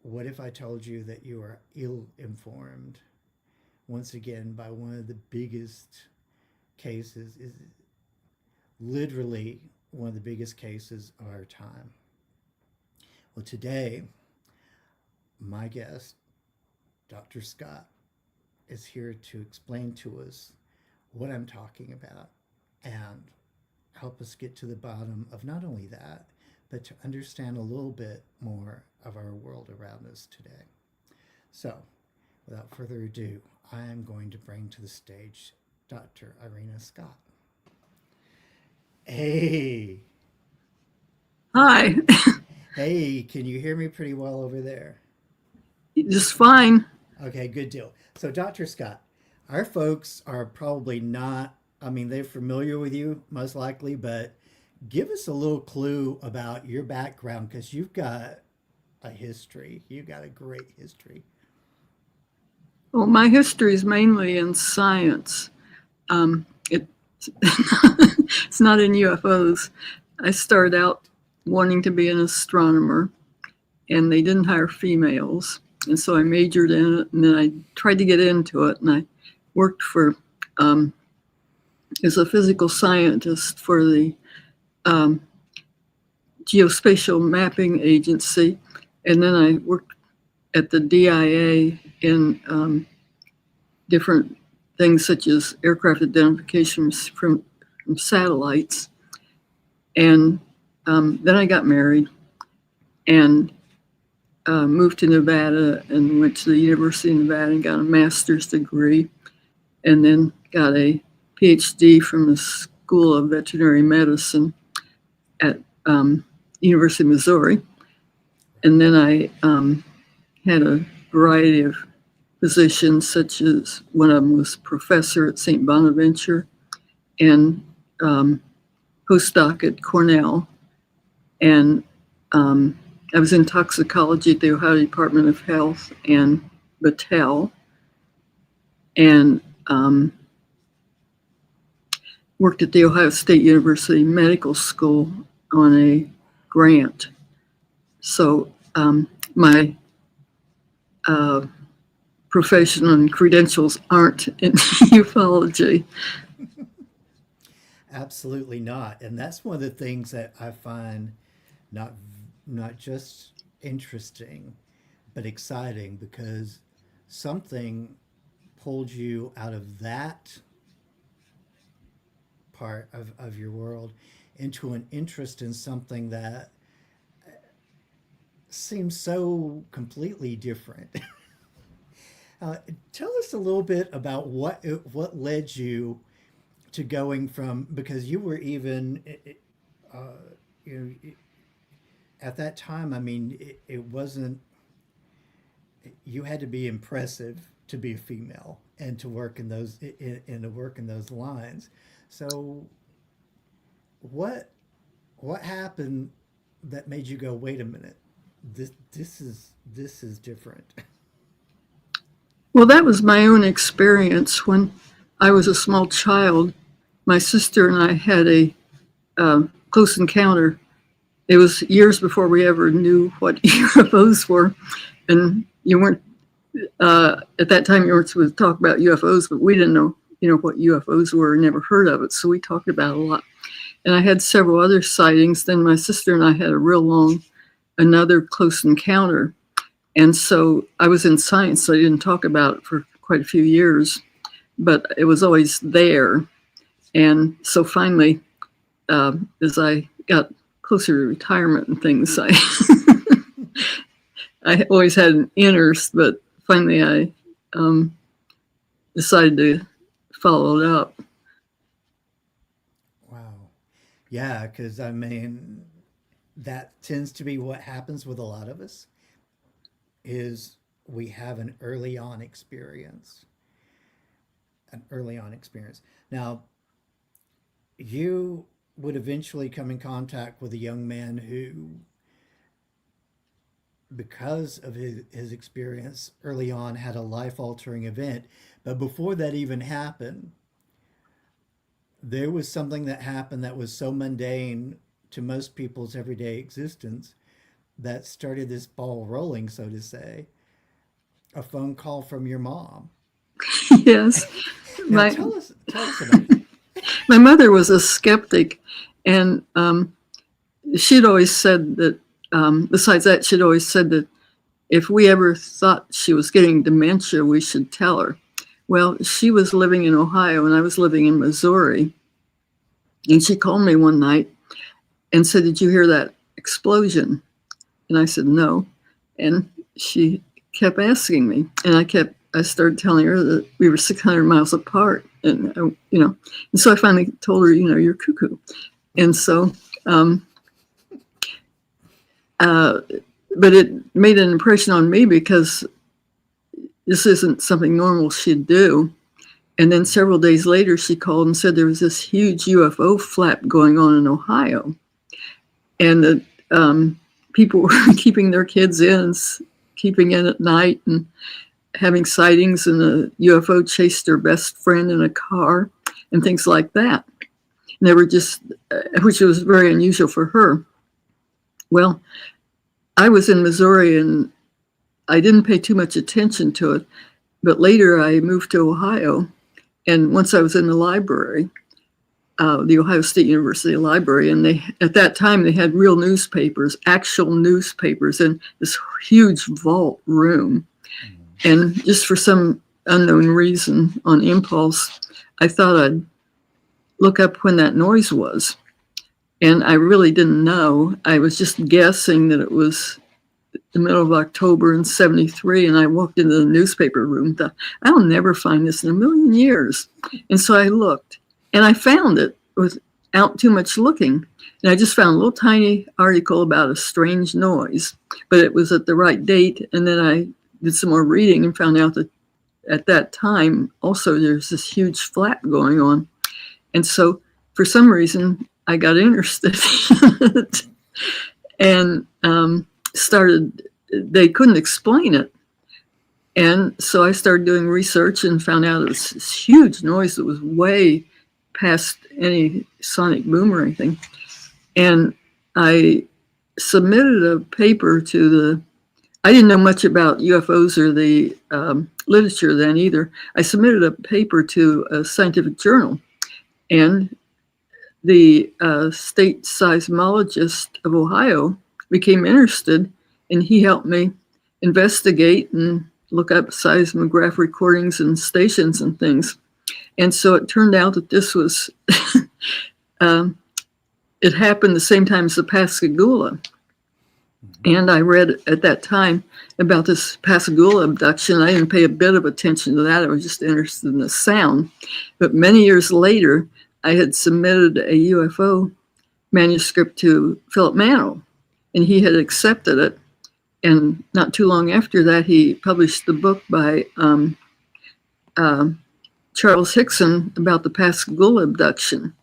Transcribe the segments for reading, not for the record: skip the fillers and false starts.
What if I told you that you are ill informed? Once again, by one of the biggest cases, is literally one of the biggest cases of our time. Well, today, my guest, Dr. Scott, is here to explain to us what I'm talking about and help us get to the bottom of not only that, but to understand a little bit more of our world around us today. So, without further ado, I am going to bring to the stage Dr. Irena Scott. Hey, Hi, hey, can you hear me pretty well over there? just fine. Okay, good deal. So, Dr. Scott, our folks are probably not, I mean, they're familiar with you most likely, but give us a little clue about your background because you've got a history. You've got a great history. Well, my history is mainly in science. It, it's not in UFOs. I started out wanting to be an astronomer, and they didn't hire females. And so I majored in it, and then I tried to get into it, and I worked for, um, as a physical scientist for the um, Geospatial Mapping Agency. And then I worked at the DIA in different things such as aircraft identification from satellites. And then I got married and moved to Nevada and went to the University of Nevada and got a master's degree and then got a Ph.D. from the School of Veterinary Medicine at University of Missouri. And then I had a variety of positions, such as one of them was professor at St. Bonaventure and postdoc at Cornell. And I was in toxicology at the Ohio Department of Health and Battelle, and worked at the Ohio State University Medical School on a grant. So my profession and credentials aren't in ufology. Absolutely not. And that's one of the things that I find not not just interesting, but exciting because something pulled you out of that part of your world into an interest in something that seems so completely different. uh, Tell us a little bit about what led you to going from, because you were even you know, at that time, I mean, it wasn't, you had to be impressive to be a female and to work in those to work in those lines. So what what happened that made you go, wait a minute, this is different? Well, that was my own experience when I was a small child. My sister and I had a close encounter. It was years before we ever knew what UFOs were, and you weren't at that time. You weren't supposed to talk about UFOs, but we didn't know, what UFOs were. Never heard of it, so we talked about it a lot. And I had several other sightings. Then my sister and I had a real long, another close encounter. And so I was in science, so I didn't talk about it for quite a few years, but it was always there. And so finally, as I got closer to retirement and things, I always had an interest, but finally I decided to follow it up. Wow. Yeah, because I mean, that tends to be what happens with a lot of us is we have an early on experience. Now, you would eventually come in contact with a young man who, because of his experience early on, had a life altering event. But before that even happened, there was something that happened that was so mundane to most people's everyday existence that started this ball rolling, so to say. A phone call from your mom. Yes. Now My tell us about that. my mother was a skeptic, and she'd always said that. Besides that, she'd always said that if we ever thought she was getting dementia, we should tell her. Well, she was living in Ohio, and I was living in Missouri, and she called me one night and said, "Did you hear that explosion?" And I said, "No," and she kept asking me, and I started telling her that we were 600 miles apart, and and so I finally told her, "You're cuckoo," and so. But it made an impression on me because this isn't something normal she'd do. And then several days later, she called and said there was this huge UFO flap going on in Ohio, and that people were keeping their kids keeping in at night and having sightings, and a UFO chased their best friend in a car and things like that. And they were just, which was very unusual for her. Well, I was in Missouri and I didn't pay too much attention to it, but later I moved to Ohio, and once I was in the library, the Ohio State University Library, and at that time they had real newspapers, actual newspapers in this huge vault room. And just for some unknown reason, on impulse, I thought I'd look up when that noise was. And I really didn't know. I was just guessing that it was the middle of October in '73, and I walked into the newspaper room and thought, I'll never find this in a million years. And so I looked, and I found it without too much looking. And I just found a little tiny article about a strange noise, but it was at the right date. And then I did some more reading and found out that at that time, also there's this huge flap going on. And so for some reason, I got interested in it and they couldn't explain it. And so I started doing research and found out it was this huge noise that was way past any sonic boom or anything. And I submitted a paper I didn't know much about UFOs or the literature then either. I submitted a paper to a scientific journal, and the state seismologist of Ohio became interested, and he helped me investigate and look up seismograph recordings and stations and things. And so it turned out that this was, it happened the same time as the Pascagoula. And I read at that time about this Pascagoula abduction. I didn't pay a bit of attention to that. I was just interested in the sound. But many years later, I had submitted a UFO manuscript to Philip Mantle, and he had accepted it. And not too long after that, he published the book by Charles Hickson about the Pascagoula abduction.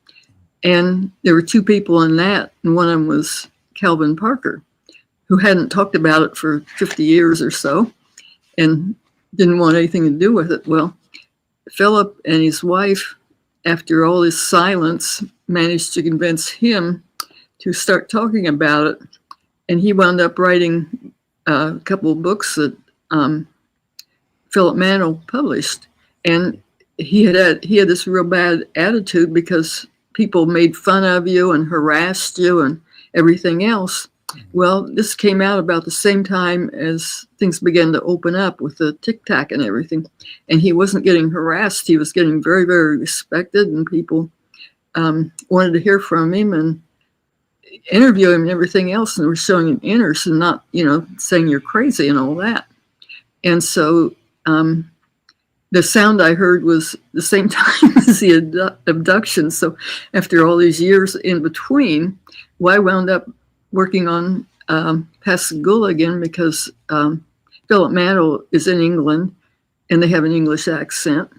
And there were two people in that, and one of them was Calvin Parker, who hadn't talked about it for 50 years or so and didn't want anything to do with it. Well, Philip and his wife, after all his silence, managed to convince him to start talking about it. And he wound up writing a couple of books that Philip Mantle published. And he had this real bad attitude because people made fun of you and harassed you and everything else. Well, this came out about the same time as things began to open up with the Tic Tac and everything. And he wasn't getting harassed. He was getting very, very respected, and people wanted to hear from him and interview him and everything else. And they were showing him interest and not, saying you're crazy and all that. And so the sound I heard was the same time as the abduction. So after all these years in between, I wound up working on Pascagoula again because Philip Mantle is in England and they have an English accent,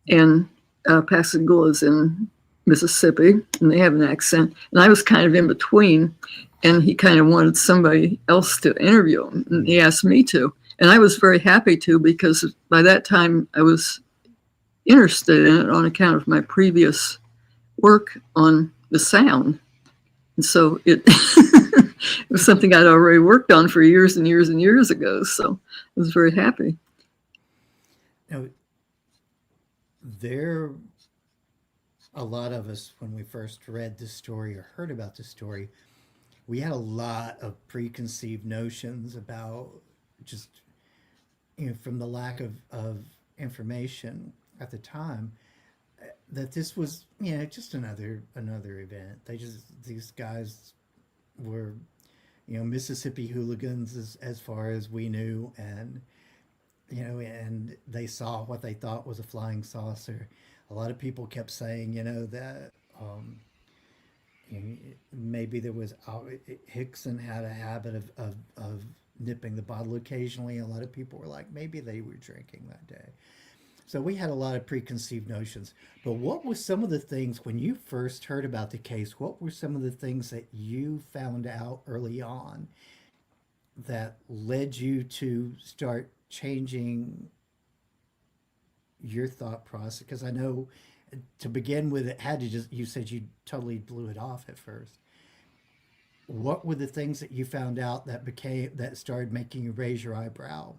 and Pascagoula is in Mississippi and they have an accent, and I was kind of in between, and he kind of wanted somebody else to interview him, and he asked me to, and I was very happy to, because by that time I was interested in it on account of my previous work on the sound. And so it It was something I'd already worked on for years and years and years ago. So I was very happy. Now, a lot of us, when we first read this story or heard about this story, we had a lot of preconceived notions about just, from the lack of information at the time, that this was, just another event. These guys were, Mississippi hooligans as far as we knew, and and they saw what they thought was a flying saucer. A lot of people kept saying, that maybe there was Hickson had a habit of nipping the bottle occasionally. A lot of people were like, maybe they were drinking that day. So we had a lot of preconceived notions. But what were some of the things, when you first heard about the case, what were some of the things that you found out early on that led you to start changing your thought process? Because I know, to begin with, it had to you said you totally blew it off at first. What were the things that you found out that started making you raise your eyebrow?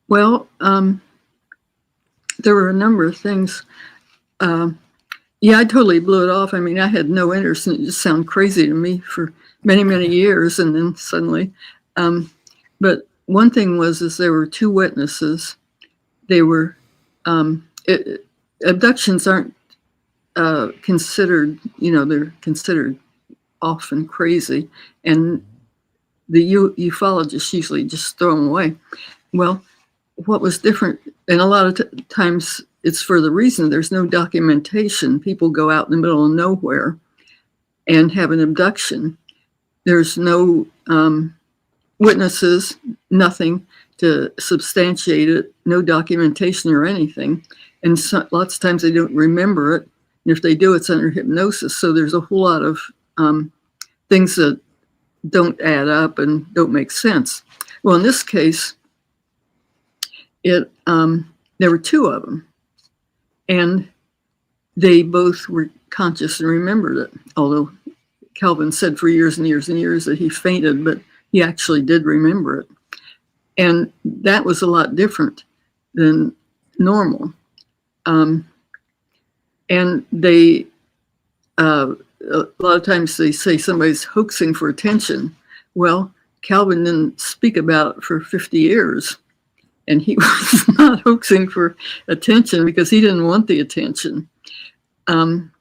Well, there were a number of things. I totally blew it off. I mean, I had no interest, and it just sounded crazy to me for many, many years, and then suddenly. But one thing is there were two witnesses. They were abductions aren't considered. They're considered often crazy, and the ufologists usually just throw them away. Well, what was different, and a lot of times it's for the reason there's no documentation. People go out in the middle of nowhere and have an abduction. There's no witnesses, nothing to substantiate it, no documentation or anything. And lots of times they don't remember it. And if they do, it's under hypnosis. So there's a whole lot of things that don't add up and don't make sense. Well, in this case, there were two of them, and they both were conscious and remembered it. Although Calvin said for years and years and years that he fainted, but he actually did remember it. And that was a lot different than normal. And they, a lot of times they say somebody's hoaxing for attention. Well, Calvin didn't speak about it for 50 years. And he was not hoaxing for attention because he didn't want the attention. And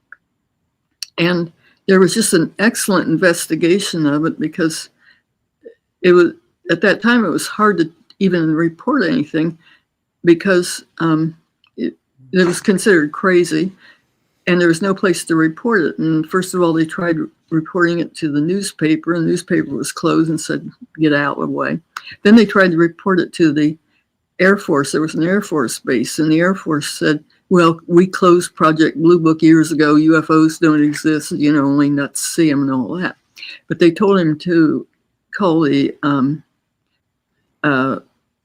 there was just an excellent investigation of it, because it was, at that time, it was hard to even report anything, because it was considered crazy and there was no place to report it. And first of all, they tried reporting it to the newspaper, and the newspaper was closed and said, get out of the way. Then they tried to report it to the Air Force. There was an Air Force base, and the Air Force said, well, we closed Project Blue Book years ago. UFOs don't exist. Only nuts see them and all that. But they told him to call the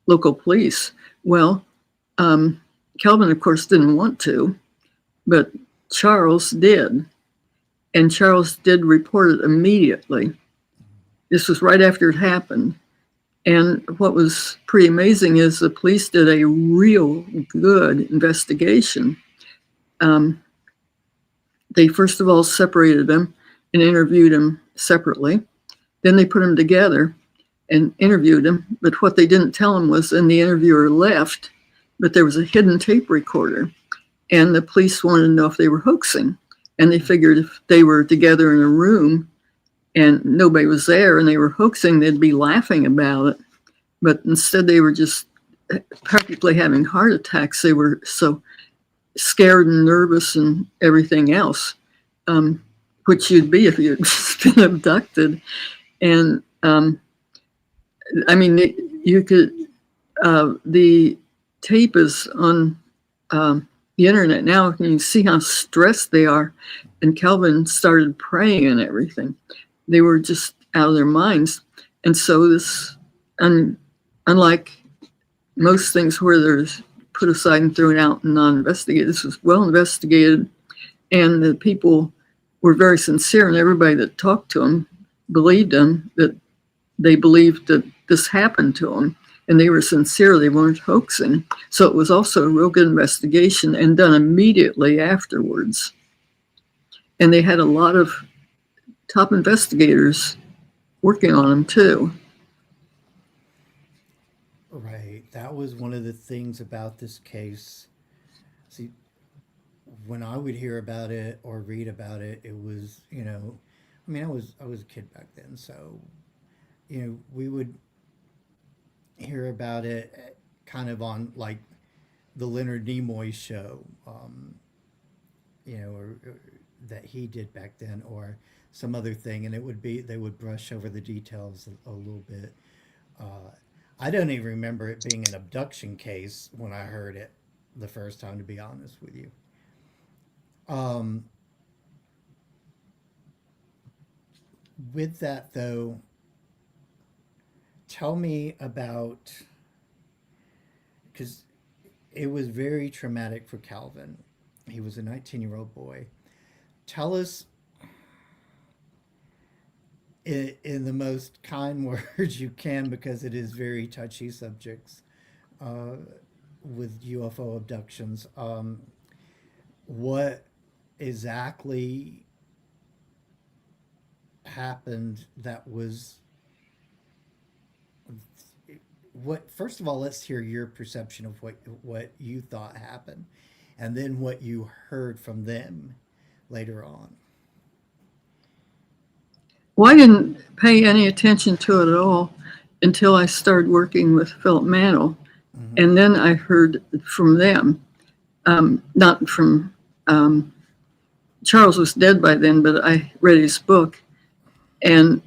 local police. Well, Calvin, of course, didn't want to, but Charles did. And Charles did report it immediately. This was right after it happened. And what was pretty amazing is the police did a real good investigation. They first of all separated them and interviewed them separately. Then they put them together and interviewed them. But what they didn't tell them was, then the interviewer left, but there was a hidden tape recorder. And the police wanted to know if they were hoaxing. And they figured if they were together in a room and nobody was there and they were hoaxing, they'd be laughing about it. But instead, they were just practically having heart attacks. They were so scared and nervous and everything else, which you'd be if you'd just been abducted. And I mean, you could, the tape is on the internet now, and you can see how stressed they are. And Calvin started praying and everything. They were just out of their minds. And so this, unlike most things where there's put aside and thrown out and non-investigated, this was well investigated, and the people were very sincere, and everybody that talked to them believed him, that they believed that this happened to them, and they were sincere, they weren't hoaxing. So it was also a real good investigation and done immediately afterwards. And they had a lot of top investigators working on them too. Right. That was one of the things about this case. See, when I would hear about it or read about it, it was, I mean, I was a kid back then, so we would hear about it kind of on like the Leonard Nimoy show, or that he did back then, or some other thing, and it would be they would brush over the details a little bit. Uh, I don't even remember it being an abduction case when I heard it the first time, to be honest with you. Um, with that though, tell me about, because it was very traumatic for Calvin. He was a 19-year-old boy. Tell us in the most kind words you can, because it is very touchy subjects uh, with UFO abductions. What exactly happened that was what? First of all, let's hear your perception of what you thought happened, and then what you heard from them later on. Well, I didn't pay any attention to it at all until I started working with Philip Mantle. Mm-hmm. And then I heard from them, not from Charles was dead by then, but I read his book. And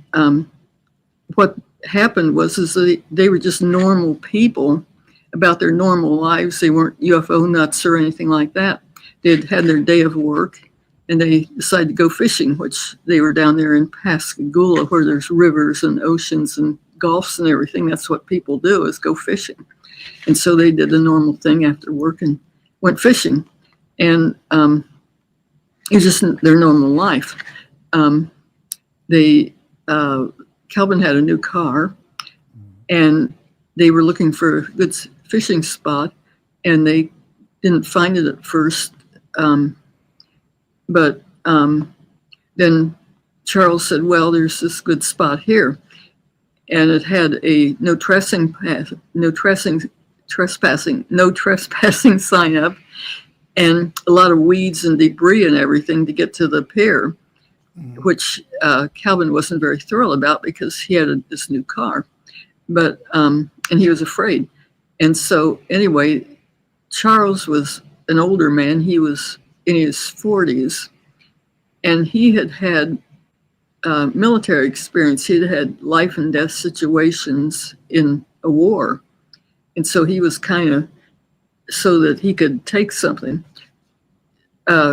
what happened was is they were just normal people about their normal lives. They weren't UFO nuts or anything like that. They'd had their day of work, and they decided to go fishing, which they were down there in Pascagoula, where there's rivers and oceans and gulfs and everything. That's what people do, is go fishing. And so they did the normal thing after work and went fishing. And it was just their normal life. They Calvin had a new car, and they were looking for a good fishing spot, and they didn't find it at first. But then Charles said, well, there's this good spot here. And it had a no trespassing sign up, and a lot of weeds and debris and everything to get to the pier, which Calvin wasn't very thrilled about because he had this new car. But and he was afraid. And so anyway, Charles was an older man. He was in his 40s, and he had had military experience. He'd had life and death situations in a war. And so he was kind of so that he could take something.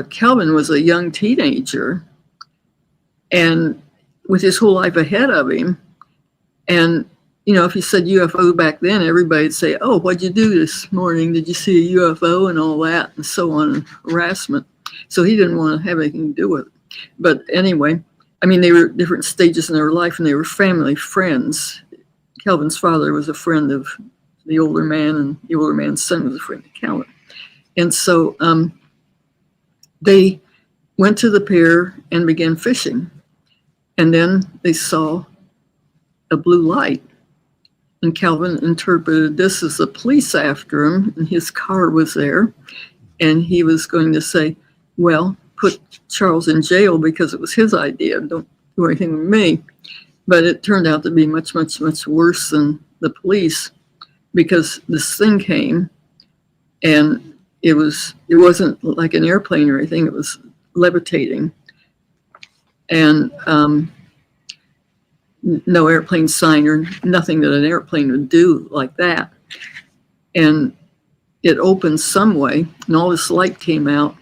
Calvin was a young teenager, and with his whole life ahead of him. And if you said UFO back then, everybody'd say, oh, what'd you do this morning? Did you see a UFO and all that, and so on, and harassment. So he didn't want to have anything to do with it. But anyway, I mean, they were at different stages in their life, and they were family friends. Calvin's father was a friend of the older man, and the older man's son was a friend of Calvin. And so they went to the pier and began fishing. And then they saw a blue light. And Calvin interpreted this as the police after him, and his car was there. And he was going to say, well, put Charles in jail because it was his idea. Don't do anything with me. But it turned out to be much, much, much worse than the police, because this thing came, and it wasn't like an airplane or anything. It was levitating. And no airplane sign or nothing that an airplane would do like that. And it opened some way, and all this light came out,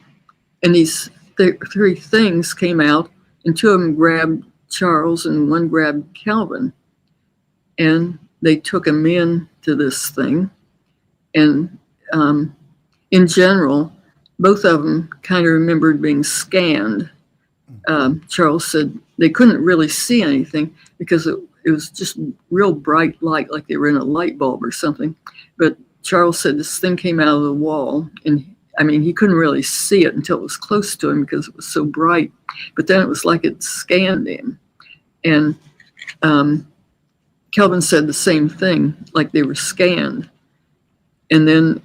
and these three things came out, and two of them grabbed Charles and one grabbed Calvin. And they took him in to this thing. And in general, both of them kind of remembered being scanned. Charles said they couldn't really see anything because it was just real bright light, like they were in a light bulb or something. But Charles said this thing came out of the wall, and I mean, he couldn't really see it until it was close to him because it was so bright. But then it was like it scanned him. And Kelvin said the same thing, like they were scanned. And then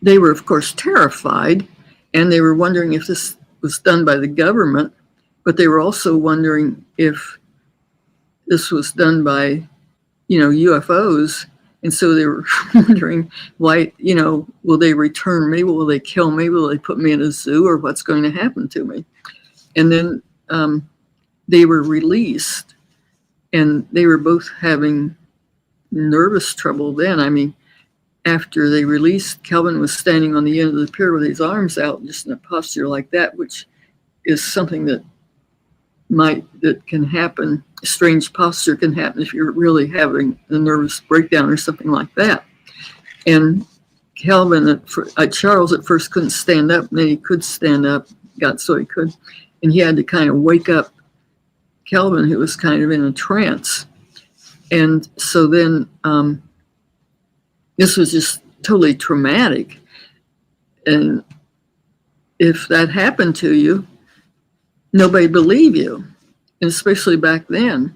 they were, of course, terrified, and they were wondering if this was done by the government, but they were also wondering if this was done by, UFOs. And so they were wondering why, will they return me? Will they kill me? Will they put me in a zoo, or what's going to happen to me? And then they were released, and they were both having nervous trouble then. I mean, after they released, Kelvin was standing on the end of the pier with his arms out, just in a posture like that, which is something that can happen. A strange posture can happen if you're really having a nervous breakdown or something like that. And Kelvin, Charles at first couldn't stand up, and then he could stand up, got so he could, and he had to kind of wake up Kelvin, who was kind of in a trance. And so then this was just totally traumatic. And if that happened to you, nobody believed you, and especially back then.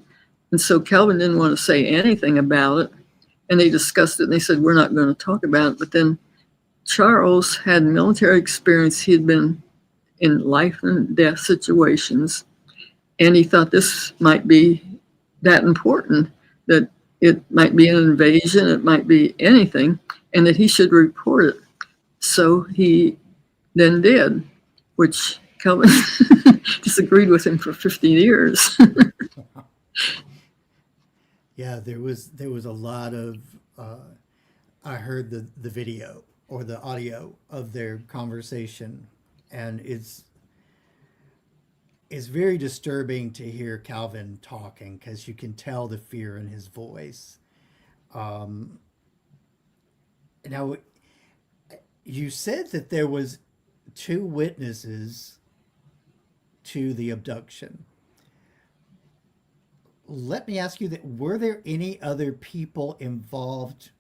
And so Kelvin didn't want to say anything about it. And they discussed it, and they said, we're not going to talk about it. But then Charles had military experience. He had been in life and death situations. And he thought this might be that important, that it might be an invasion, it might be anything, and that he should report it. So he then did, which Kelvin disagreed with him for 50 years. Yeah, there was a lot of, I heard the video or the audio of their conversation, and it's very disturbing to hear Calvin talking, because you can tell the fear in his voice. Now, you said that there was 2 witnesses to the abduction. Let me ask you that, were there any other people involved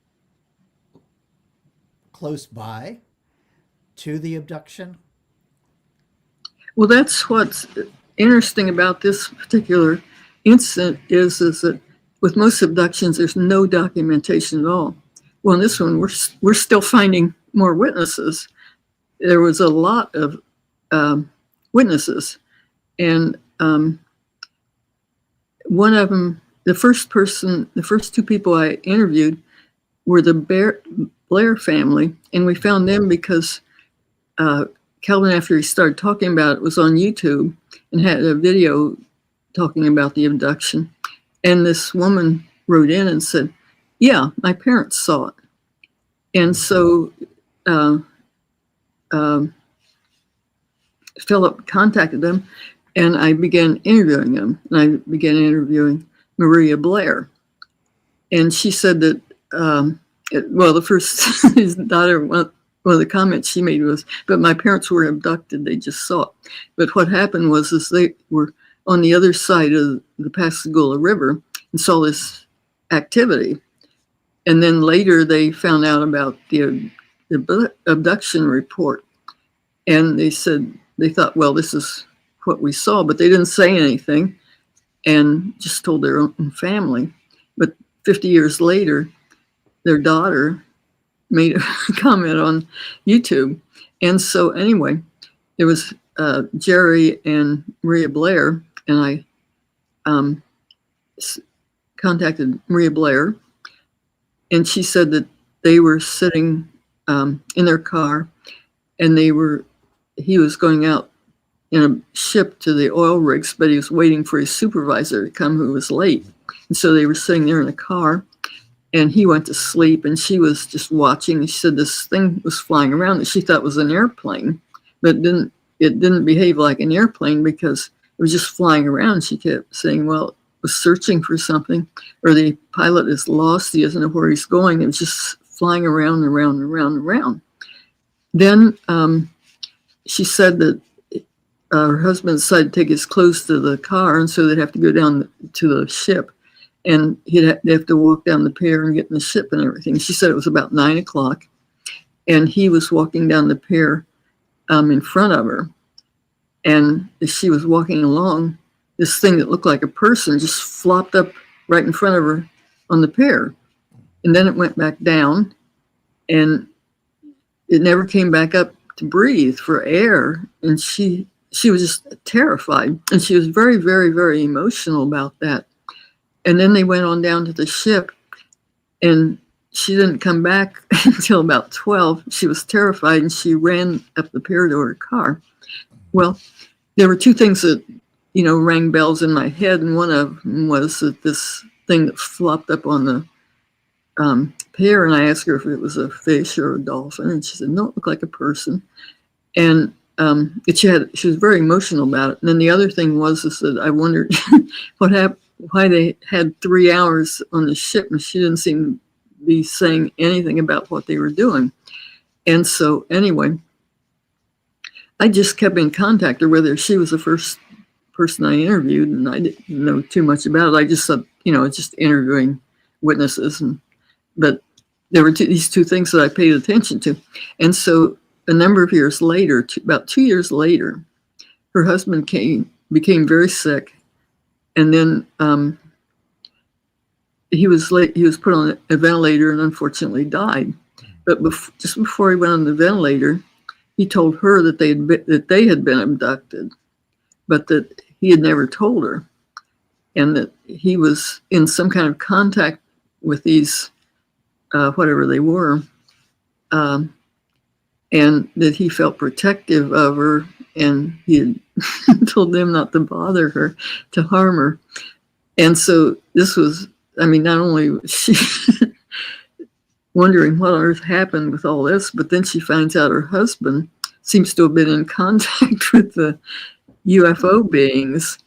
close by to the abduction? Well, that's what's interesting about this particular incident is that with most abductions, there's no documentation at all. Well, in this one, we're still finding more witnesses. There was a lot of witnesses, and one of them, the first 2 people I interviewed were the Blair family, and we found them because Kelvin, after he started talking about it, was on YouTube and had a video talking about the abduction. And this woman wrote in and said, yeah, my parents saw it. And so Philip contacted them, and I began interviewing them. And I began interviewing Maria Blair. And she said that, the first, his daughter, one of the comments she made was, but my parents were abducted, they just saw it. But what happened was they were on the other side of the Pascagoula River and saw this activity. And then later they found out about the abduction report. And they said, they thought, well, this is what we saw, but they didn't say anything and just told their own family. But 50 years later, their daughter made a comment on YouTube. And so anyway, there was Jerry and Maria Blair, and I contacted Maria Blair, and she said that they were sitting in their car, and he was going out in a ship to the oil rigs, but he was waiting for his supervisor to come, who was late. And so they were sitting there in the car, and he went to sleep, and she was just watching. And she said this thing was flying around that she thought was an airplane, but it didn't behave like an airplane because it was just flying around. She kept saying, well, it was searching for something, or the pilot is lost, he doesn't know where he's going. It was just flying around and around and around and around. Then she said that her husband decided to take his clothes to the car, and so they'd have to go down to the ship, and they'd have to walk down the pier and get in the ship and everything. She said it was about 9 o'clock, and he was walking down the pier in front of her. And as she was walking along, this thing that looked like a person just flopped up right in front of her on the pier. And then it went back down, and it never came back up to breathe for air. And she was just terrified. And she was very, very, very emotional about that. And then they went on down to the ship, and she didn't come back until about 12. She was terrified, and she ran up the pier to her car. Well, there were two things that, rang bells in my head, and one of them was that this thing that flopped up on the pier, and I asked her if it was a fish or a dolphin, and she said, no, it looked like a person. And she was very emotional about it. And then the other thing was that I wondered what happened, why they had 3 hours on the ship, and she didn't seem to be saying anything about what they were doing. And so anyway, I just kept in contact with her, whether she was the first person I interviewed, and I didn't know too much about it. I just said, just interviewing witnesses. But there were these two things that I paid attention to. And so a number of years later, about 2 years later, her husband became very sick. And then he was put on a ventilator and unfortunately died. But just before he went on the ventilator, he told her that they had been abducted, but that he had never told her, and that he was in some kind of contact with these, whatever they were, and that he felt protective of her, and he had told them not to bother her, to harm her. And so this was, not only was she wondering what on earth happened with all this, but then she finds out her husband seems to have been in contact with the UFO beings,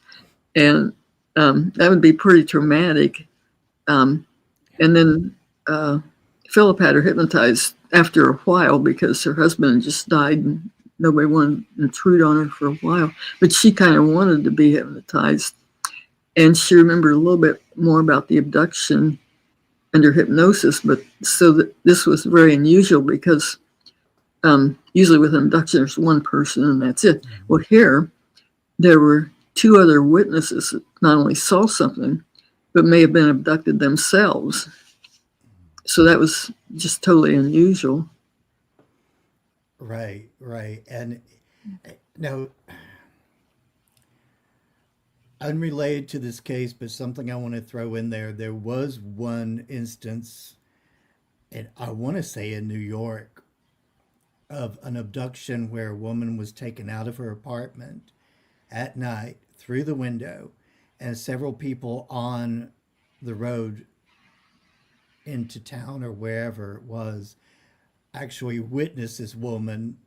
and that would be pretty traumatic. And then Philip had her hypnotized after a while because her husband just died and nobody wanted to intrude on her for a while, but she kind of wanted to be hypnotized. And she remembered a little bit more about the abduction under hypnosis, but so that this was very unusual because usually with an abduction there's one person and that's it. Well, here there were two other witnesses that not only saw something but may have been abducted themselves. So that was just totally unusual. Right. And now, unrelated to this case, but something I want to throw in there. There was one instance, and I want to say in New York, of an abduction where a woman was taken out of her apartment at night through the window, and several people on the road into town or wherever it was actually witnessed this woman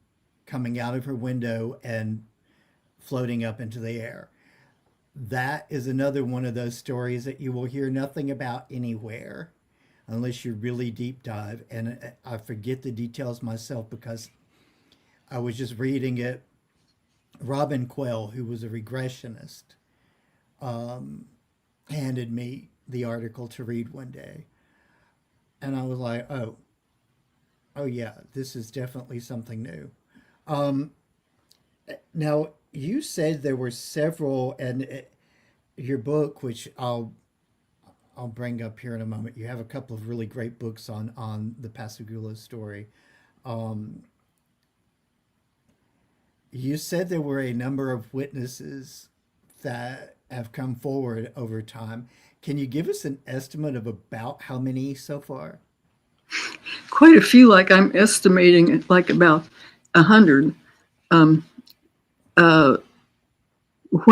coming out of her window and floating up into the air. That is another one of those stories that you will hear nothing about anywhere unless you really deep dive. And I forget the details myself because I was just reading it. Robin Quell, who was a regressionist, handed me the article to read one day. And I was like, oh yeah, this is definitely something new. Now, you said there were several, and your book, which I'll bring up here in a moment. You have a couple of really great books on the Pascagoula story. You said there were a number of witnesses that have come forward over time. Can you give us an estimate of about how many so far? Quite a few, like I'm estimating like about 100. When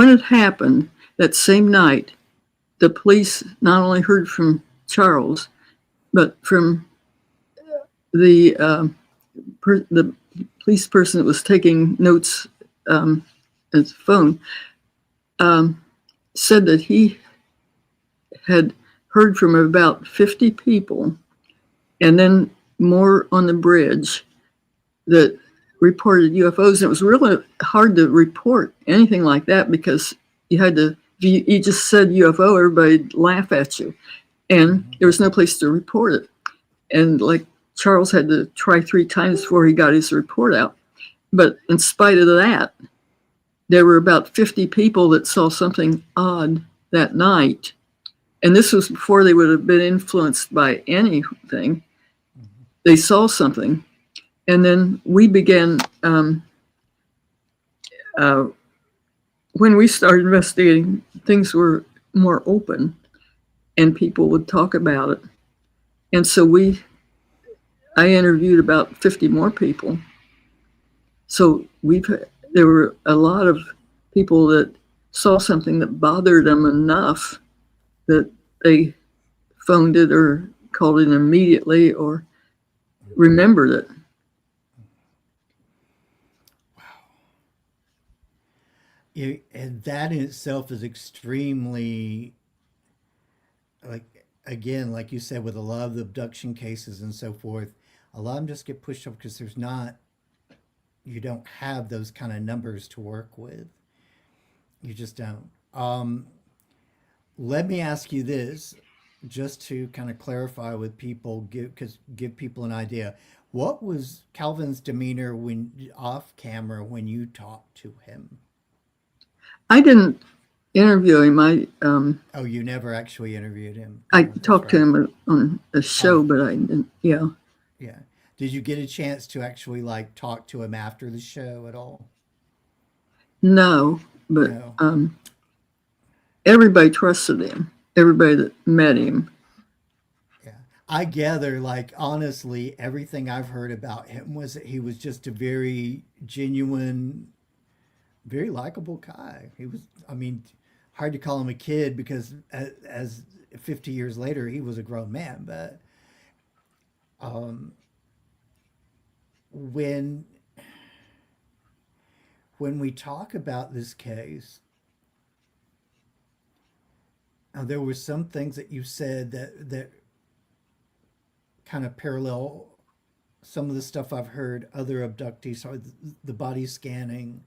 it happened that same night, the police not only heard from Charles, but from the police person that was taking notes at the phone, said that he had heard from about 50 people, and then more on the bridge, that reported UFOs. And it was really hard to report anything like that because you had to, if you just said UFO, everybody'd laugh at you. And there was no place to report it. And like Charles had to try 3 times before he got his report out. But in spite of that, there were about 50 people that saw something odd that night. And this was before they would have been influenced by anything. They saw something. And then we began, when we started investigating, things were more open and people would talk about it. And so I interviewed about 50 more people. So there were a lot of people that saw something that bothered them enough that they phoned it or called it immediately or remembered it. And that in itself is extremely, again, like you said, with a lot of the abduction cases and so forth, a lot of them just get pushed up because you don't have those kind of numbers to work with. You just don't. Let me ask you this, just to kind of clarify with people, give people an idea. What was Calvin's demeanor when off camera when you talked to him? I didn't interview him. Oh, you never actually interviewed him? I talked to him on a show, but I didn't, yeah. Yeah. Did you get a chance to actually talk to him after the show at all? No, but No. Everybody trusted him. Everybody that met him. Yeah. I gather, honestly, everything I've heard about him was that he was just a very genuine, very likable guy. He was, hard to call him a kid because as 50 years later, he was a grown man. But when we talk about this case, there were some things that you said that kind of parallel some of the stuff I've heard other abductees, or the body scanning,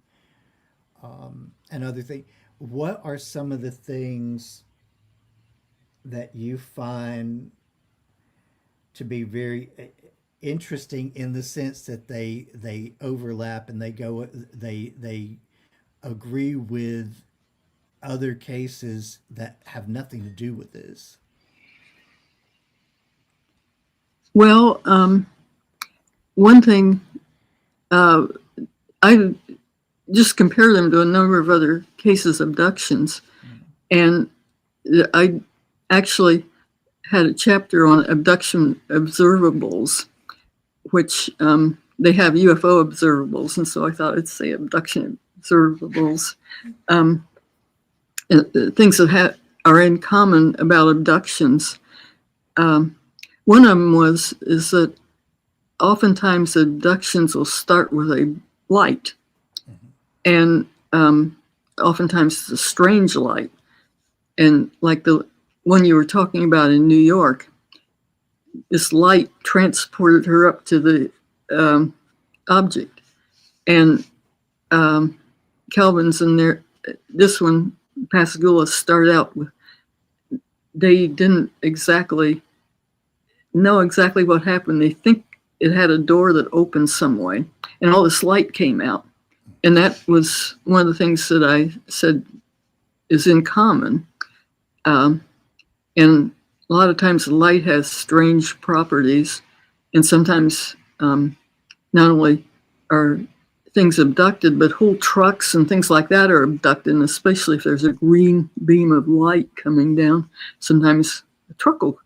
and other things. What are some of the things that you find to be very interesting in the sense that they overlap and they agree with other cases that have nothing to do with this? Well, one thing, I just compare them to a number of other cases of abductions. And I actually had a chapter on abduction observables, which they have UFO observables. And so I thought I'd say abduction observables. Things that are in common about abductions. One of them is that oftentimes abductions will start with a light. And oftentimes it's a strange light. And like the one you were talking about in New York, this light transported her up to the object. And Calvin's in there, this one, Pascagoula, started out with, they didn't exactly know exactly what happened. They think it had a door that opened some way, and all this light came out. And that was one of the things that I said is in common. And a lot of times the light has strange properties, and sometimes not only are things abducted, but whole trucks and things like that are abducted, and especially if there's a green beam of light coming down. Sometimes the truck will,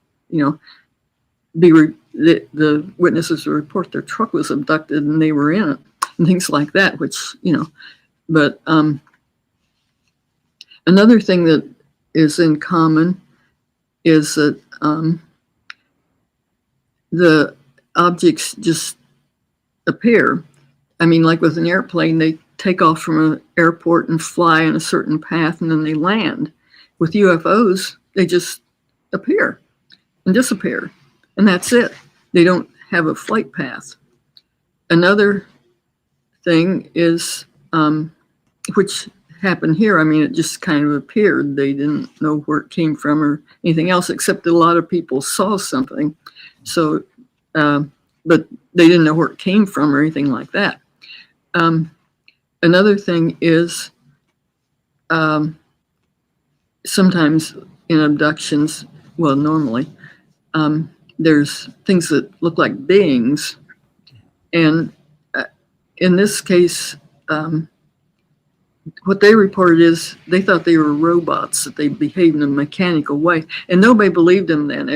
the witnesses will report their truck was abducted and they were in it, and things like that, which, but another thing that is in common is that the objects just appear. Like with an airplane, they take off from an airport and fly in a certain path and then they land. With UFOs, they just appear and disappear, and that's it. They don't have a flight path. Another thing is, which happened here. I mean, it just kind of appeared. They didn't know where it came from or anything else, except a lot of people saw something. So, but they didn't know where it came from or anything like that. Another thing is, sometimes in abductions, well, normally, there's things that look like beings. And in this case, what they reported is they thought they were robots, that they behaved in a mechanical way. And nobody believed them then.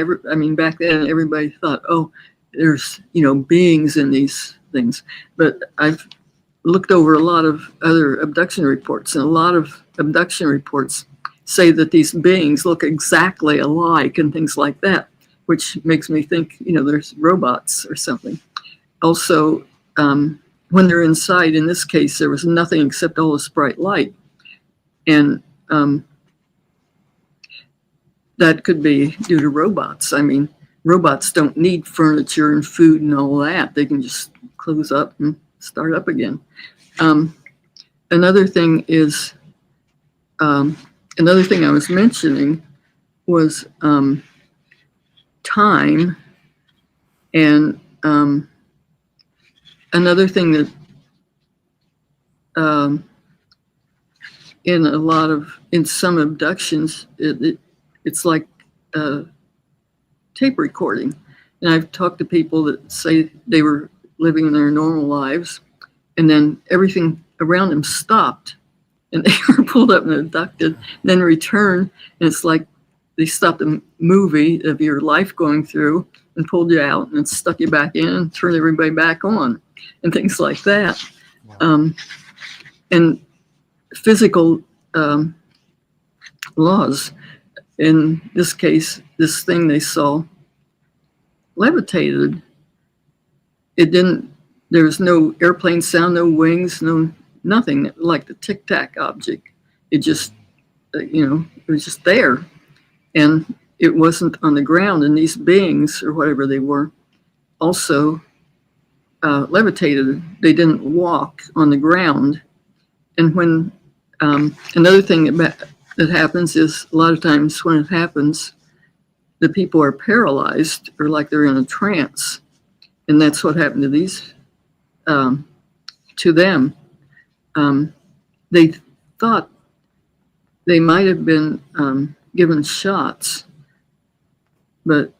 Back then, everybody thought, oh, there's, beings in these things. But I've looked over a lot of other abduction reports, and a lot of abduction reports say that these beings look exactly alike and things like that, which makes me think, there's robots or something. Also, when they're inside, in this case, there was nothing except all this bright light. And that could be due to robots. I mean, robots don't need furniture and food and all that. They can just close up and start up again. Another thing I was mentioning was time. And another thing that in some abductions, it's like tape recording. And I've talked to people that say they were living their normal lives, and then everything around them stopped, and they were pulled up and abducted, and then returned, and it's like they stopped the movie of your life going through and pulled you out and stuck you back in and turned everybody back on and things like that. Wow. And physical laws. In this case, this thing they saw levitated. There was no airplane sound, no wings, nothing like the Tic Tac object. It just, it was just there. And it wasn't on the ground. And these beings, or whatever they were, also levitated. They didn't walk on the ground. And when another thing that happens is a lot of times when it happens, the people are paralyzed or like they're in a trance. And that's what happened to these, to them. They thought they might have been given shots, but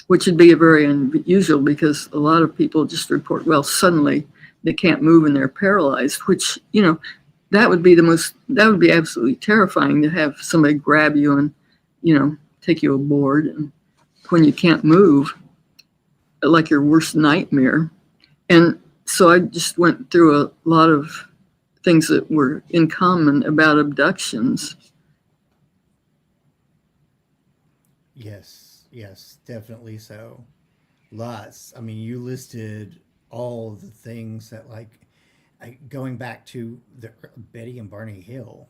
which would be very unusual because a lot of people just report, well, suddenly they can't move and they're paralyzed, which, that would be absolutely terrifying to have somebody grab you and, take you aboard, and when you can't move, like your worst nightmare. And so I just went through a lot of things that were in common about abductions. Yes, definitely so. Lots. I mean, you listed all the things that, like going back to the Betty and Barney Hill.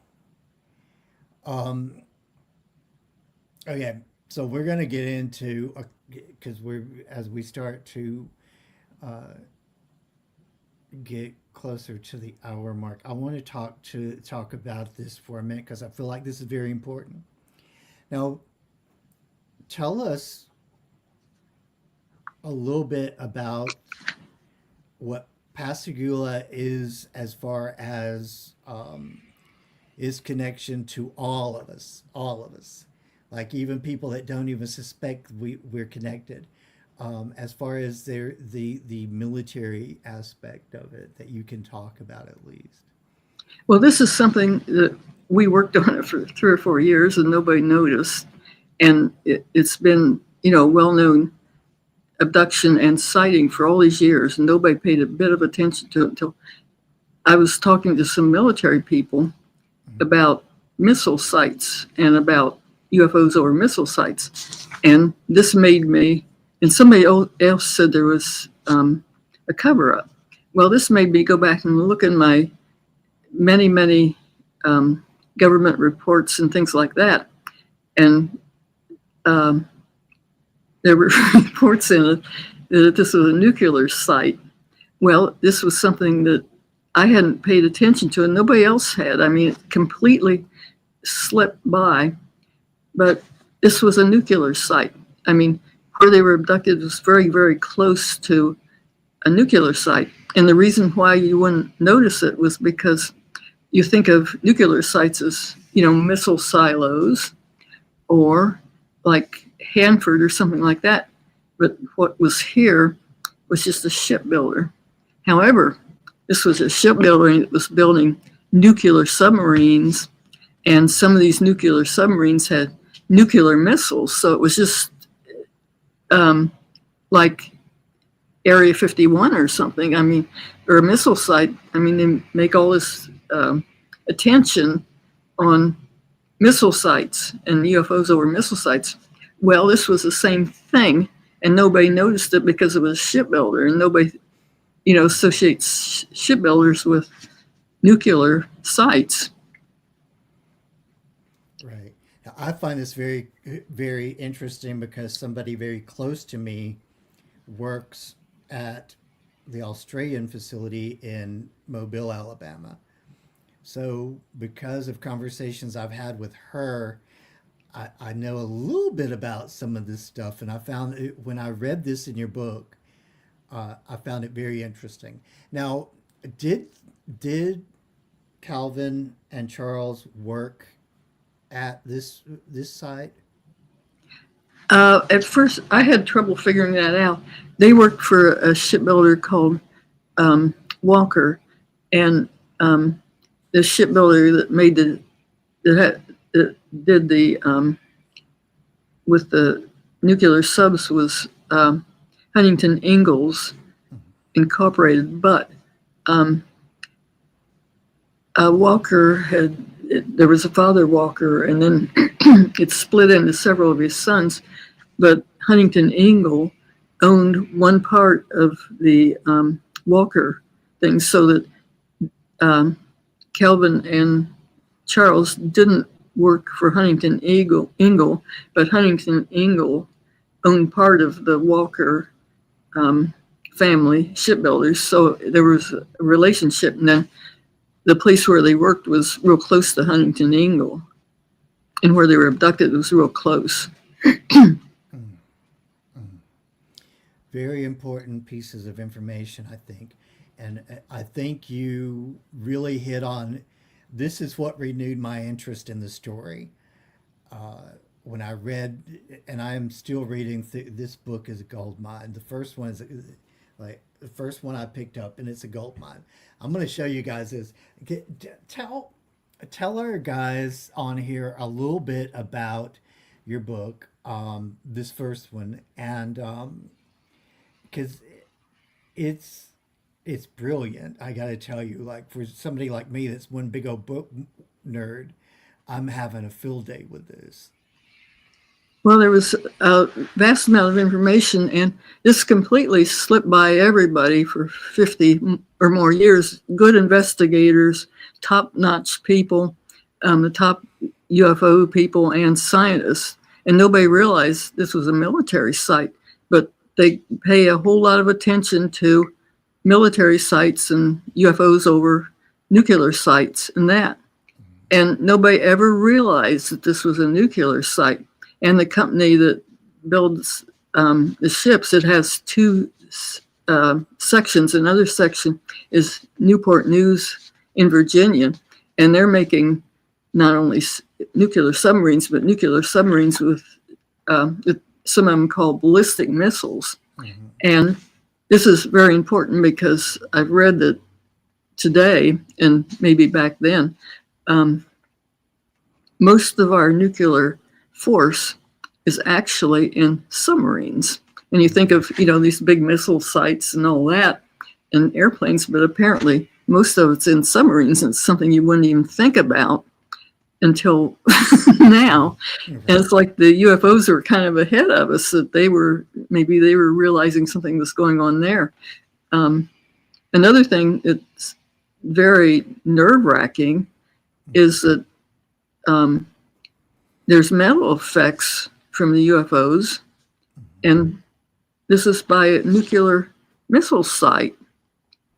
So we're going to get into, because as we start to get closer to the hour mark, I want to talk about this for a minute because I feel like this is very important. Now, tell us a little bit about what Pascagoula is as far as its connection to all of us, like even people that don't even suspect we're connected, as far as the military aspect of it that you can talk about at least. Well, this is something that we worked on it for 3 or 4 years and nobody noticed. And it's been, well-known abduction and sighting for all these years, and nobody paid a bit of attention to it until I was talking to some military people about missile sites and about UFOs over missile sites. And this made me, and somebody else said there was a cover-up. Well, this made me go back and look in my many government reports and things like that. And there were reports in it that this was a nuclear site. Well, this was something that I hadn't paid attention to it. Nobody else had. I mean, it completely slipped by. But this was a nuclear site. I mean, where they were abducted was very, very close to a nuclear site. And the reason why you wouldn't notice it was because you think of nuclear sites as, missile silos or like Hanford or something like that. But what was here was just a shipbuilder. However, this was a shipbuilder that was building nuclear submarines, and some of these nuclear submarines had nuclear missiles. So it was just like Area 51 or something. I mean, or a missile site. I mean, they make all this attention on missile sites and UFOs over missile sites. Well, this was the same thing, and nobody noticed it because it was a shipbuilder, and nobody, associates shipbuilders with nuclear sites. Right. Now, I find this very, very interesting because somebody very close to me works at the Australian facility in Mobile, Alabama. So because of conversations I've had with her, I know a little bit about some of this stuff. And I found it, when I read this in your book, I found it very interesting. Now, did Calvin and Charles work at this site? At first, I had trouble figuring that out. They worked for a shipbuilder called Walker, and the shipbuilder that made that did the with the nuclear subs was Huntington Ingalls Incorporated, but Walker there was a father Walker, and then it split into several of his sons, but Huntington Ingalls owned one part of the Walker thing, so that Calvin and Charles didn't work for Huntington Ingalls, but Huntington Ingalls owned part of the Walker family shipbuilders, so there was a relationship. And then the place where they worked was real close to Huntington Ingalls, and where they were abducted was real close. Very important pieces of information, I think. And I think you really hit on, this is what renewed my interest in the story. When I read, and I am still reading, this book is a gold mine. The first one is like the first one I picked up, and it's a gold mine. I'm going to show you guys this. Tell our guys on here a little bit about your book, this first one, and because it's brilliant. I got to tell you, like, for somebody like me that's one big old book nerd, I'm having a field day with this. Well, there was a vast amount of information, and this completely slipped by everybody for 50 or more years. Good investigators, top-notch people, the top UFO people and scientists, and nobody realized this was a military site, but they pay a whole lot of attention to military sites and UFOs over nuclear sites and that. And nobody ever realized that this was a nuclear site. And the company that builds the ships, it has two sections. Another section is Newport News in Virginia, and they're making not only nuclear submarines, but nuclear submarines with some of them called ballistic missiles. Mm-hmm. And this is very important because I've read that today, and maybe back then, most of our nuclear force is actually in submarines. And you think of, these big missile sites and all that and airplanes, but apparently most of it's in submarines. And it's something you wouldn't even think about until now. Mm-hmm. And it's like the UFOs were kind of ahead of us, that they were realizing something was going on there. Another thing that's very nerve-wracking is that there's metal effects from the UFOs, and this is by a nuclear missile site.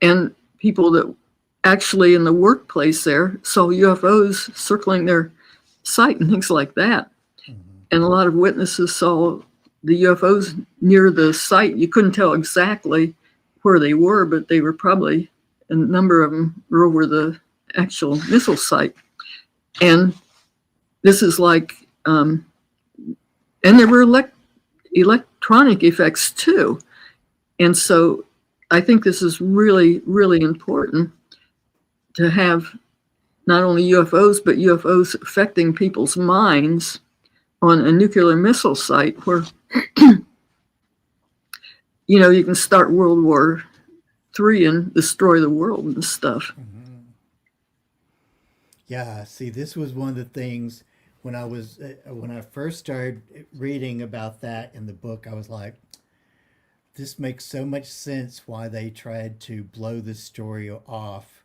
And people that actually in the workplace there saw UFOs circling their site and things like that. And a lot of witnesses saw the UFOs near the site. You couldn't tell exactly where they were, but they were probably, a number of them were over the actual missile site. And this is like, and there were electronic effects too. And so I think this is really, really important to have not only UFOs, but UFOs affecting people's minds on a nuclear missile site where, you know, you can start World War III and destroy the world and stuff. Yeah, see, this was one of the things when I first started reading about that in the book, I was like, this makes so much sense why they tried to blow this story off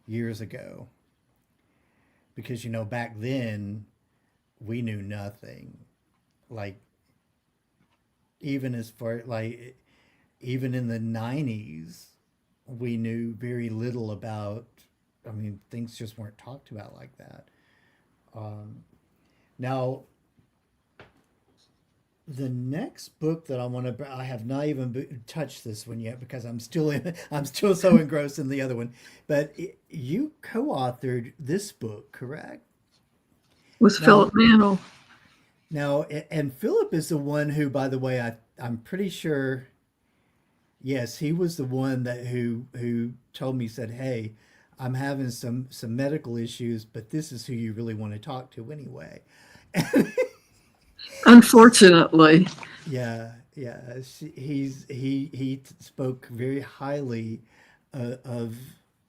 years ago. Because, you know, back then we knew nothing. Like, even as far, like, even in the 90s, we knew very little about, I mean, things just weren't talked about like that. Now, the next book that I have not even touched this one yet because I'm still so engrossed in the other one. But you co-authored this book, correct? With Philip Mantle. Now, and Philip is the one who, by the way, I'm pretty sure, yes, he was the one who told me, said, "Hey, I'm having some medical issues, but this is who you really want to talk to anyway." Unfortunately. Yeah. He spoke very highly of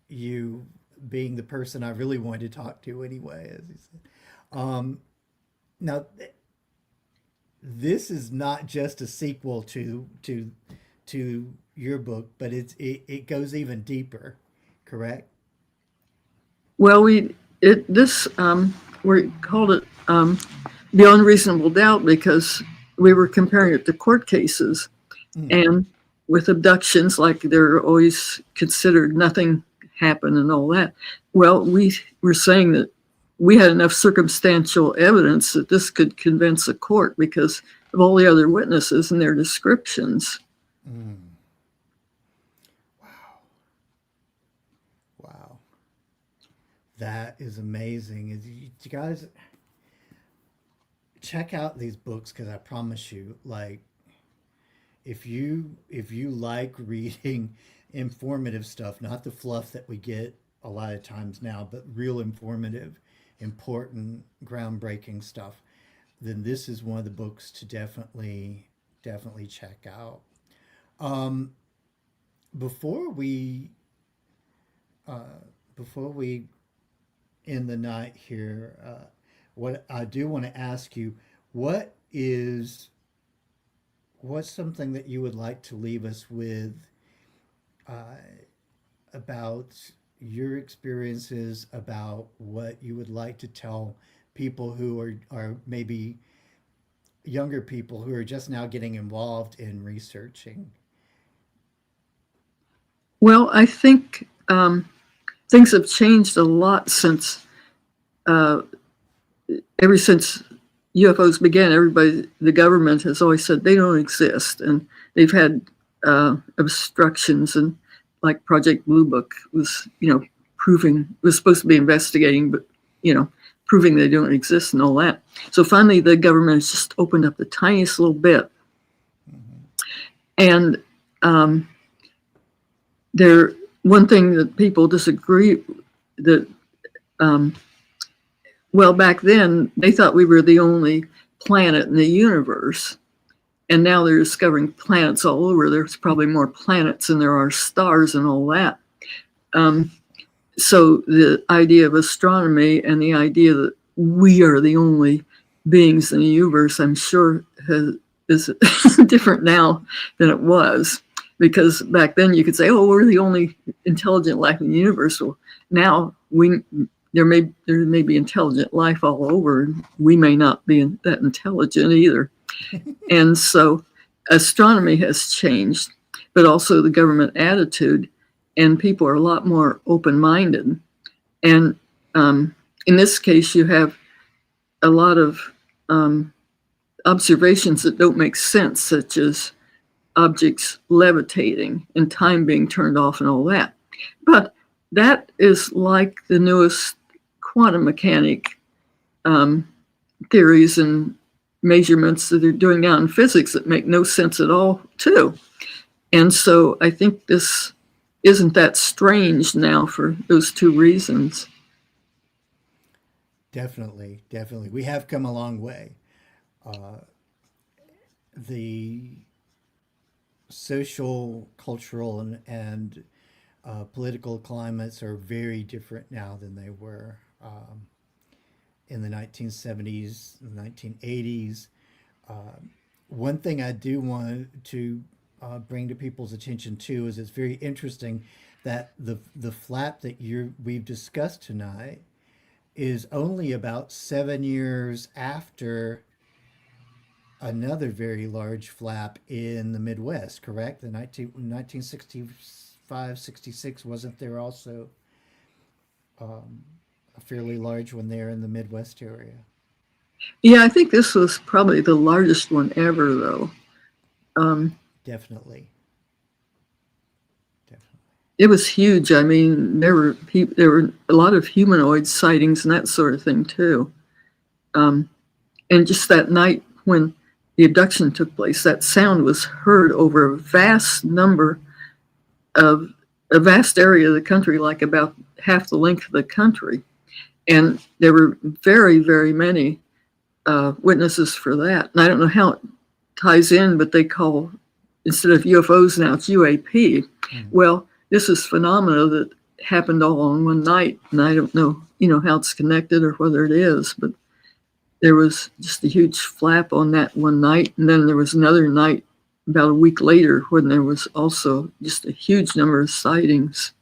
you being the person I really wanted to talk to anyway, as he said. Now, this is not just a sequel to your book, but it goes even deeper, correct? Well, we called it Beyond Reasonable Doubt because we were comparing it to court cases. And with abductions, like they're always considered nothing happened and all that. Well, we were saying that we had enough circumstantial evidence that this could convince a court because of all the other witnesses and their descriptions. Wow. That is amazing. You guys check out these books, because I promise you, like, if you like reading informative stuff, not the fluff that we get a lot of times now, but real informative, important, groundbreaking stuff, then this is one of the books to definitely check out. Before we end the night here, what I do want to ask you, what's something that you would like to leave us with about your experiences, about what you would like to tell people who are maybe younger people who are just now getting involved in researching? Well, I think things have changed a lot since ever since UFOs began. The government has always said they don't exist, and they've had obstructions, and like Project Blue Book was, was supposed to be investigating, but proving they don't exist and all that. So finally, the government has just opened up the tiniest little bit, and one thing that people disagree that. Well, back then, they thought we were the only planet in the universe. And now they're discovering planets all over. There's probably more planets than there are stars and all that. So the idea of astronomy and the idea that we are the only beings in the universe, I'm sure is different now than it was. Because back then you could say, oh, we're the only intelligent life in the universe. Well, now there may be intelligent life all over, and we may not be that intelligent either. And so astronomy has changed, but also the government attitude. and people are a lot more open-minded. And in this case, you have a lot of observations that don't make sense, such as objects levitating and time being turned off and all that. But that is like the newest quantum mechanic theories and measurements that they're doing now in physics that make no sense at all, too. And so I think this isn't that strange now for those two reasons. Definitely. We have come a long way. The social, cultural, and political climates are very different now than they were in the 1970s, 1980s. One thing I do want to bring to people's attention too is it's very interesting that the flap that we've discussed tonight is only about 7 years after another very large flap in the Midwest, correct? The 1965, 66, wasn't there also a fairly large one there in the Midwest area? Yeah, I think this was probably the largest one ever, though. Definitely. It was huge. I mean, there were a lot of humanoid sightings and that sort of thing too. And just that night when the abduction took place, that sound was heard over a vast area of the country, like about half the length of the country. And there were very, very many witnesses for that. And I don't know how it ties in, but they call, instead of UFOs now, it's UAP. Well, this is phenomena that happened all on one night, and I don't know, how it's connected or whether it is, but there was just a huge flap on that one night, and then there was another night about a week later when there was also just a huge number of sightings.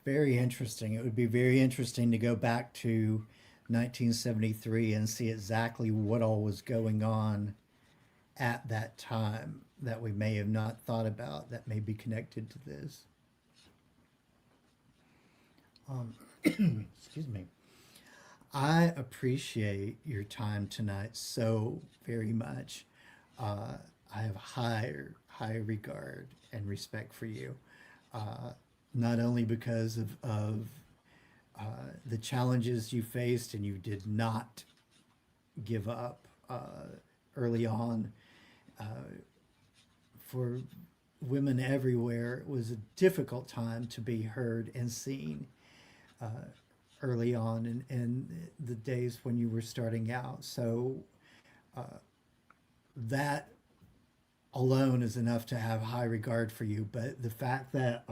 Very interesting. It would be very interesting to go back to 1973 and see exactly what all was going on at that time that we may have not thought about that may be connected to this. Excuse me. I appreciate your time tonight so very much. I have high regard and respect for you, not only because of the challenges you faced and you did not give up early on. For women everywhere, it was a difficult time to be heard and seen early on in the days when you were starting out. So that alone is enough to have high regard for you. But the fact that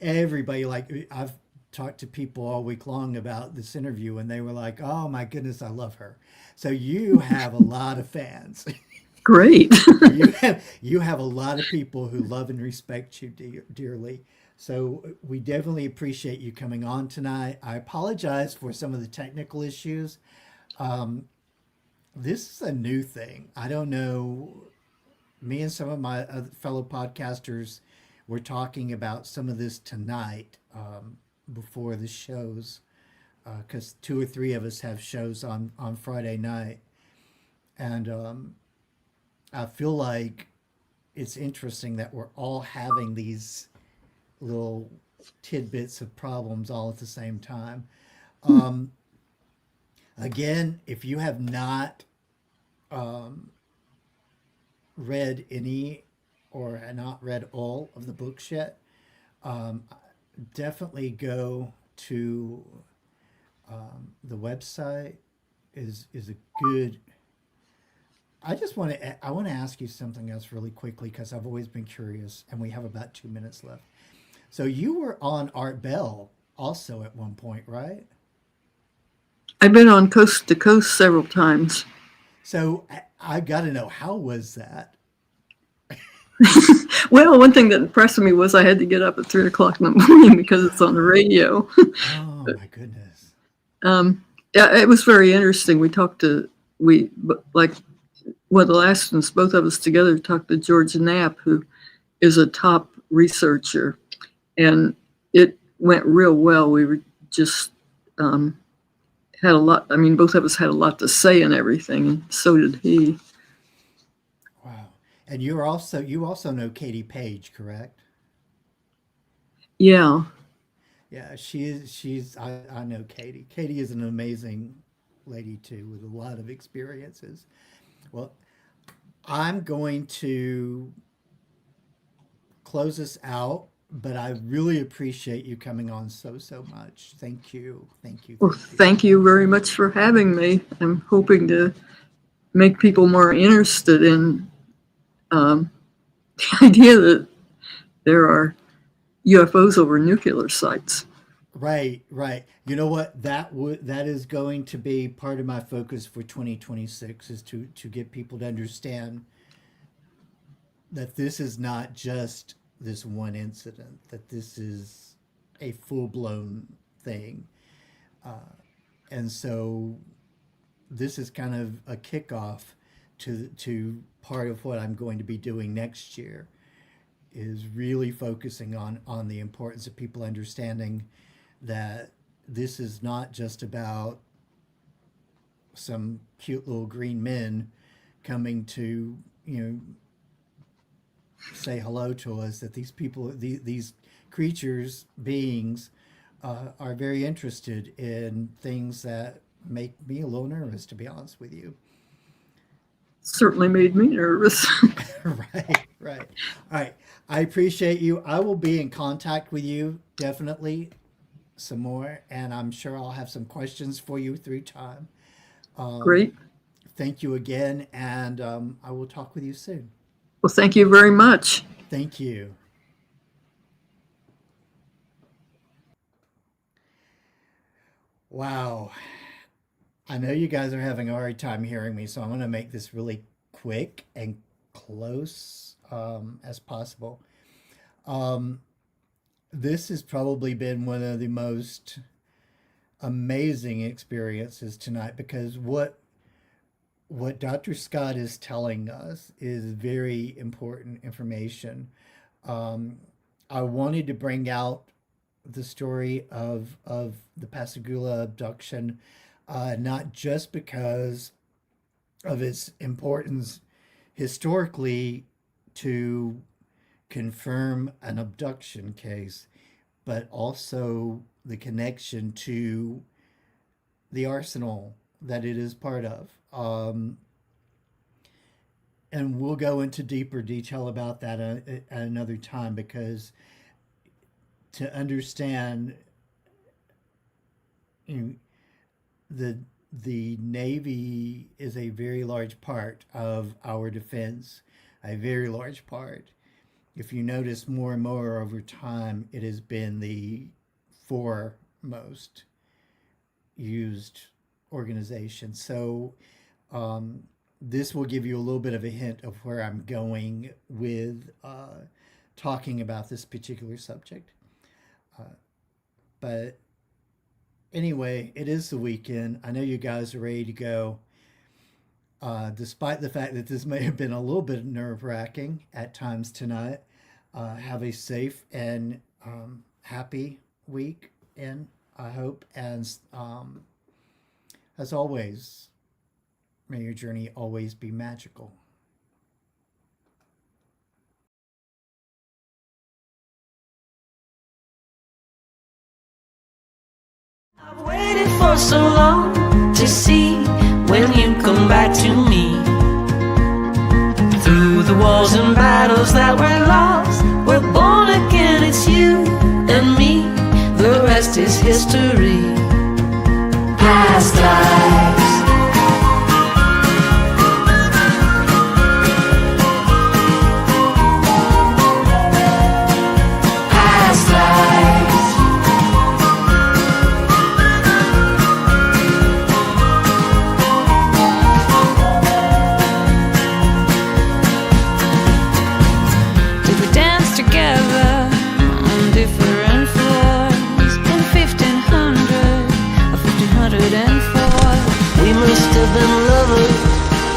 everybody, like, I've talked to people all week long about this interview and they were like, oh my goodness, I love her. So you have a lot of fans. Great. you have a lot of people who love and respect you dearly. So we definitely appreciate you coming on tonight. I apologize for some of the technical issues. This is a new thing. I don't know. Me and some of my other fellow podcasters were talking about some of this tonight before the shows, because 2 or 3 of us have shows on Friday night. And I feel like it's interesting that we're all having these little tidbits of problems all at the same time. Again, if you have not read any or not read all of the books yet, definitely go to the website. Is a good. I want to ask you something else really quickly because I've always been curious, and we have about 2 minutes left. So you were on Art Bell also at one point, right? I've been on Coast to Coast several times. So I got to know, how was that? Well, one thing that impressed me was I had to get up at 3 o'clock in the morning because it's on the radio. Oh my goodness. Yeah, it was very interesting. Like one of the last ones, both of us together talked to George Knapp, who is a top researcher, and it went real well. We were just had a lot. I mean, both of us had a lot to say and everything, and so did he. Wow. And you also know Katie Page, correct? Yeah. Yeah, I know Katie. Katie is an amazing lady too, with a lot of experiences. Well, I'm going to close this out, but I really appreciate you coming on so much. Thank you. Thank you. Well, thank you very much for having me. I'm hoping to make people more interested in the idea that there are UFOs over nuclear sites. Right. You know what? That is going to be part of my focus for 2026, is to get people to understand that this is not just this one incident, that this is a full-blown thing. And so this is kind of a kickoff to part of what I'm going to be doing next year, is really focusing on the importance of people understanding that this is not just about some cute little green men coming to, say hello to us, that these people, these creatures, beings, are very interested in things that make me a little nervous, to be honest with you. Certainly made me nervous. Right. All right. I appreciate you. I will be in contact with you, definitely, some more, and I'm sure I'll have some questions for you through time. Great. Thank you again, and I will talk with you soon. Well, thank you very much. Thank you. Wow. I know you guys are having a hard time hearing me, so I'm going to make this really quick and close as possible. This has probably been one of the most amazing experiences tonight, because what Dr. Scott is telling us is very important information. I wanted to bring out the story of the Pascagoula abduction, not just because of its importance historically to confirm an abduction case, but also the connection to the arsenal that it is part of. And we'll go into deeper detail about that at another time, because to understand, the Navy is a very large part of our defense, a very large part. If you notice, more and more over time, it has been the foremost used organization. So this will give you a little bit of a hint of where I'm going with talking about this particular subject. But anyway, it is the weekend. I know you guys are ready to go. Despite the fact that this may have been a little bit nerve-wracking at times tonight, have a safe and happy week, and I hope, and as always, may your journey always be magical. I've waited for so long to see when you come back to me. Through the wars and battles that were lost, we're born again, it's you and me. The rest is history. Past lives. Past lives. Did we dance together on different floors in 1500 or 1504? We must have been lovers,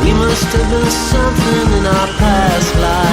we must have been something in our past lives.